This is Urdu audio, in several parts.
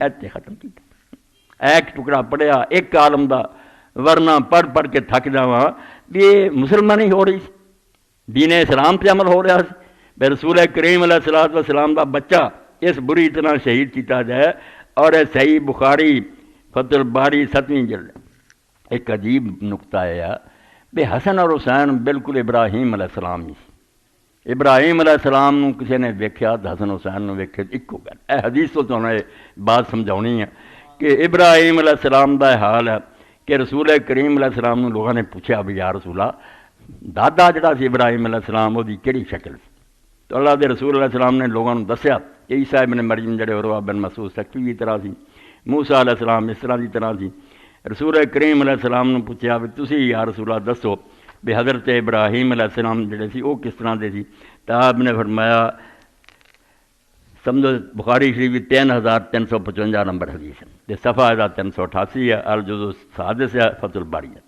ایتھے ختم کیا۔ ایک ٹکڑا پڑھیا ایک عالم دا، ورنہ پڑھ کے تھک جاواں بھی یہ مسلمانی ہو رہی سی، دین اسلام پہ عمل ہو رہا سی، بے رسول کریم علیہ الصلوۃ والسلام دا بچہ اس بری طرح شہید کیتا جائے۔ اور صحیح بخاری فتح الباری 7ویں جلد ایک عجیب نقطہ ہے بے حسن اور حسین بالکل ابراہیم علیہ السلام ہی سی۔ ابراہیم علیہ السلام نو کسی نے ویکھیا تو حسن حسین نو ویکھے ایک ہو گیا۔ اے حدیث تو تمہیں بات سمجھاؤنی ہے کہ ابراہیم علیہ السلام دا حال ہے کہ رسول کریم علیہ السلام نو لوگوں نے پوچھا بھی یا رسول اللہ دادا جڑا سی ابراہیم علیہ السلام وہ دی کیڑی شکل سی؟ تو اللہ دے رسول علیہ السلام نے لوگوں نے دسیا کہ عیسیٰ ابن مریم جڑے عروہ بن مسعود سکوی کی طرح سی، موسیٰ علیہ السلام اس طرح کی طرح سی۔ رسول کریم علیہ السلام نے پوچھا بھی تسی یا رسول اللہ دسو بھی حضرت ابراہیم علیہ السلام جڑے سی وہ کس طرح دے سی؟ تو آپ نے فرمایا سمجھو بخاری شریف 3355 نمبر حدیث ہے، صفحہ 388 ہے، الجزء السادس ہے، فتح الباری ہے۔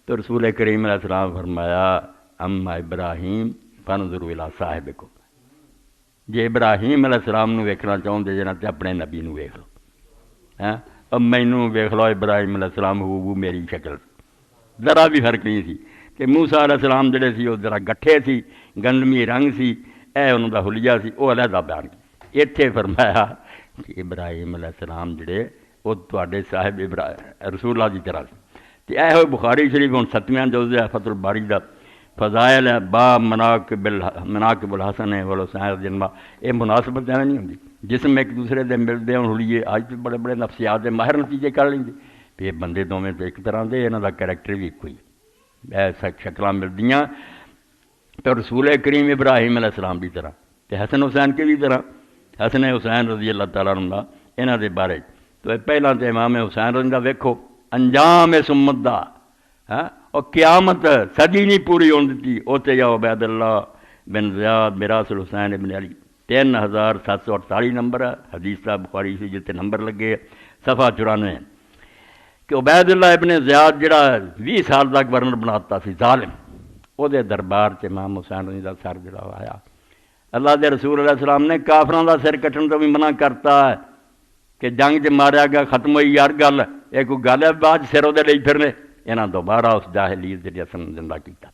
تو رسول کریم علیہ السلام فرمایا اما ابراہیم فانظروا الی صاحبکم، جے ابراہیم علیہ السلام نو ویکھنا چاہتے جنہاں تے اپنے نبی نو ویکھ لو، ہاں اب مینوں ویکھ لو ابراہیم علیہ السلام وہ میری شکل ذرا بھی فرق نہیں سی کہ موسیٰ علیہ السلام جڑے سی وہ ذرا گٹھے سی، گندمی رنگ سی، اے انہوں دا حلیہ سی، وہ علیحدہ بیان کی۔ اتھے فرمایا کہ ابراہیم علیہ السلام جڑے وہ تواڈے صاحب رسول اللہ دی طرح سی۔ تے اے ہوئے بخاری شریف ہن 7واں جز ہے فتح الباری دا فضائل ہے باب مناقب الحسن والحسین رضی اللہ، یہ مناسبت ایویں نہیں ہوندی، جسم ایک دوسرے دے ملدے ہوں حلیے اج تو بڑے بڑے نفسیات دے ماہر نتیجے کر لیں کہ یہ بندے دونوں تو ایک طرح دے، انہاں دا کریکٹر بھی ایک ہی، ایسا شکلاں ملدیاں۔ تو رسول کریم ابراہیم علیہ السلام دی طرح تے حسن حسین کی بھی طرح، حسن حسین رضی اللہ تعالیٰ عنہ انہاں دے بارے تو پہلاں تے امام حسین رضی اللہ ویکھو انجام اس امت دا، ہاں اور قیامت صدی نہیں پوری ہون دتی اوتے یا عبید اللہ بن زیاد میراث الحسین ابن علی 3748 نمبر ہے حدیث کا بخاری سے جتے نمبر لگے صفحہ 94 کہ عبید اللہ ابن زیاد جڑا 20 سال تک گورنر بناتا سی ظالم، وہ دے دربار سے امام حسین رضی اللہ سر جڑا آیا، اللہ دے رسول علیہ السلام نے کافراں دا سر کٹن تو بھی منع کرتا ہے کہ جنگ چ ماریا گیا ختم ہوئی یار گل، یہ کوئی گل ہے بعد سر وہ لے پھرنے، انہاں دوبارہ اس جاہلیت دے اثر زندہ کیتا،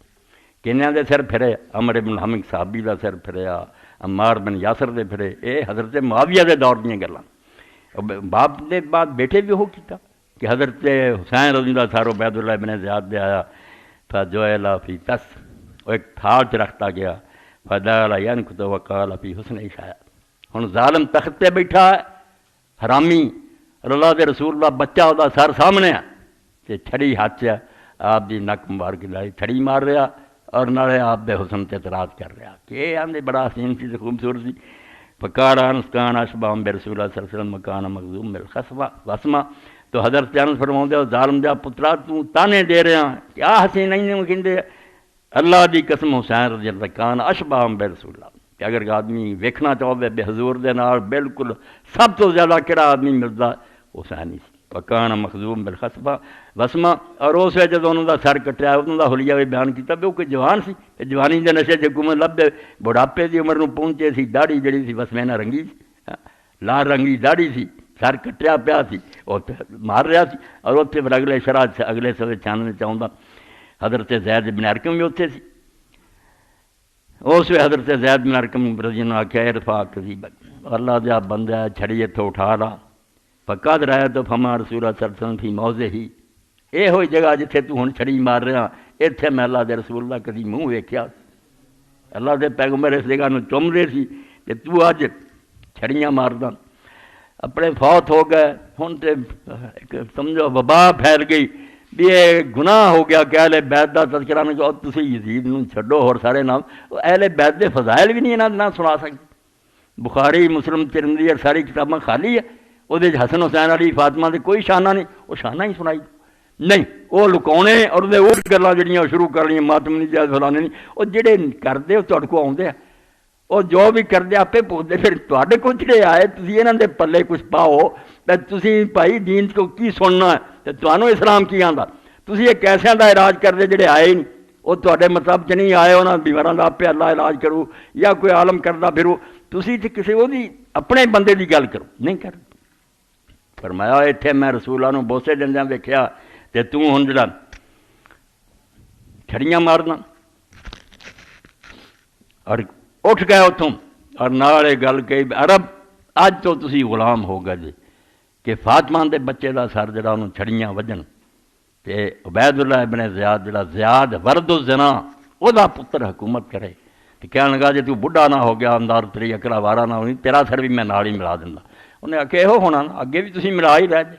کنیاں دے سر پھرے، عمر بن حمق صحابی دا سر پھریا، عمار بن یاسر دے پھرے، اے حضرت معاویہ دے دور دیاں گلاں، باپ دے بعد بیٹے بھی ہو کیتا کہ حضرت حسین رضی اللہ سر عبید اللہ ابن زیاد دے آیا فجعل فی تس، وہ ایک تھال چ رکھتا گیا، فجعل ینکت وقال فی حسن عشاء، ہن ظالم تخت پہ بیٹھا ہے حرامی، اللہ دے رسول اللہ بچہ وہ سر سامنے ہے کہ چھڑی ہاتھ ہے آپ دی نک مبارک لائی چھڑی مار رہا اور نالے آپ دے حسن تے اعتراض کر رہا کہ آندے بڑا حسین سی خوبصورت سی، فقال انس کان اشبہ برسول اللہ صلی اللہ علیہ وسلم مکان مخزوم بالخصبہ وسما، تو حضرت انس فرماؤں دے ظالم دیا پترا تو تانے دے رہا کیا حسین نہیں کہندے اللہ دی قسم حسین رضی اللہ کان اشبہ برسول اللہ، کہ اگر آدمی ویکھنا چاہے بے حضور دے نال بالکل سب تو زیادہ کہڑا آدمی ملدا حسین ہی سی، وکان مخزوم بالخصبہ وسما، اور اس وجہ جدوں انہوں دا سر کٹیا انہوں دا حلیہ بھی بیان کیتا بھی وہ کوئی جوان سی، جوانی دے نشے چ حکومت لبے بڑھاپے دی عمر نو پہنچے سی، داڑھی جڑی سی وسمینہ رنگی سی، لال رنگی داڑھی سی، سر کٹیا پیا سی، اور مار رہا سی، اور اتنے پھر اگلے شرح اگلے سوے چھاننے چاہتا حضرت زید بن ارقم بھی اتنے سی، اس وی حضرت زید بن ارقم رضی اللہ آخیا ارفع قضیبک، اللہ دیا بندہ چھڑی اتوں اٹھا رہا، فقد رہے تو فما رسول اللہ صلی اللہ علیہ وسلم فی موضع ہی، یہ ہوئی جگہ جتھے تو ہن چھڑی مار رہا اتنے میں اللہ دے رسول اللہ کدی منہ ویکھیا، اللہ دے پیغمبر اس جگہ نو چوم رہے سی تے تو اج چھڑیاں ماردا، اپنے فوت ہو گئے ہن تے سمجھو وبا پھیل گئی بھی یہ گناہ ہو گیا کہ اہل بیت دا تذکرہ نہ جو تسی یزید نو چھڈو اور سارے نام اہل بیت دے فضائل بھی نہیں انہاں نہ سنا سکتے، بخاری مسلم ترمذی اور ساری کتاباں خالی ہے، وہ حسن حسین علی فاطمہ دے کوئی شانہ نہیں، وہ شانہ ہی سنائی نہیں، وہ لکاؤنے اور وہ گلاں جڑیاں شروع کر لیں ماتم نہیں جائز فلانے نہیں، وہ جڑے کردے وہ تہاڈے کو آؤندے، وہ جو بھی کردے آپے پوچھتے پھر تہاڈے کو جڑے آئے تسی انہاں دے پلے کچھ پاؤ تے تسی بھائی دین کو کی سننا ہے تے تانوں اسلام کی آندا، تسی یہ کیسیاں دا علاج کردے جڑے آئے نہیں، وہ تہاڈے مطلب چ نہیں آئے انہاں بیماراں دا آپے اللہ علاج کرو یا کوئی عالم کردا پھرو، تسی تے کسی وہ دی اپنے بندے دی گل کرو نہیں کر، فرمایا اتنے میں رسولوں نوں بوسے دندیاں ویکھیا تے توں ہن جڑا چھڑیاں مارنا. اور اٹھ گئے اتوں اور نال یہ گل کہی عرب اج تو تسی غلام ہو گئے جی کہ فاطمہ دے بچے دا سر جڑا انہوں چھڑیاں وجن تے عبید اللہ ابن زیاد جڑا زیاد ورد الزنا او دا پتر حکومت کرے. تو کہنے لگا جی تو بڑھا نہ ہو گیا اندار تیری اکلا وارا نہ ہونی تیرا سر بھی میں نال ہی ملا دینا. انہیں آخیا یہو ہونا نا اگے بھی تسی ملا ہی رہ جے.